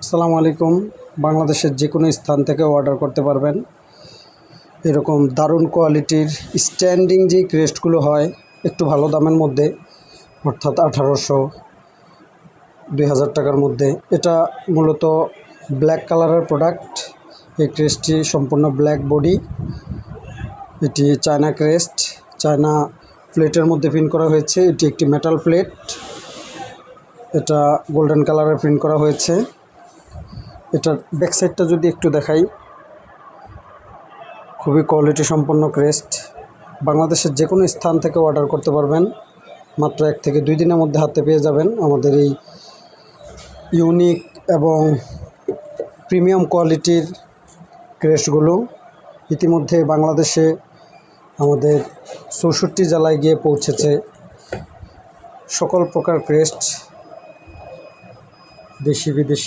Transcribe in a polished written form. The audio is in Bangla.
আসসালামু আলাইকুম। বাংলাদেশের যে কোনো স্থান থেকে অর্ডার করতে পারবেন। এরকম দারুণ কোয়ালিটির স্ট্যান্ডিং যে ক্রেস্টগুলো হয় একটু ভালো দামের মধ্যে, অর্থাৎ 1800-2000 টাকার মধ্যে। এটা মূলত ব্ল্যাক কালারের প্রোডাক্ট। এই ক্রেস্টটি সম্পূর্ণ ব্ল্যাক বডি। এটি চায়না ক্রেস্ট, চায়না প্লেটের মধ্যে প্রিন্ট করা হয়েছে। এটি একটি মেটাল প্লেট। এটা গোল্ডেন কালারের প্রিন্ট করা হয়েছে। এটার ব্যাক সাইডটা যদি একটু দেখাই, খুবই কোয়ালিটি সম্পন্ন ক্রেস্ট। বাংলাদেশের যে কোনো স্থান থেকে অর্ডার করতে পারবেন। মাত্র 1 থেকে 2 দিনের মধ্যে হাতে পেয়ে যাবেন আমাদের এই ইউনিক এবং প্রিমিয়াম কোয়ালিটির ক্রেস্টগুলো। ইতিমধ্যে বাংলাদেশে আমাদের 64 জেলায় গিয়ে পৌঁছেছে সকল প্রকার ক্রেস্ট, দেশি বিদেশি।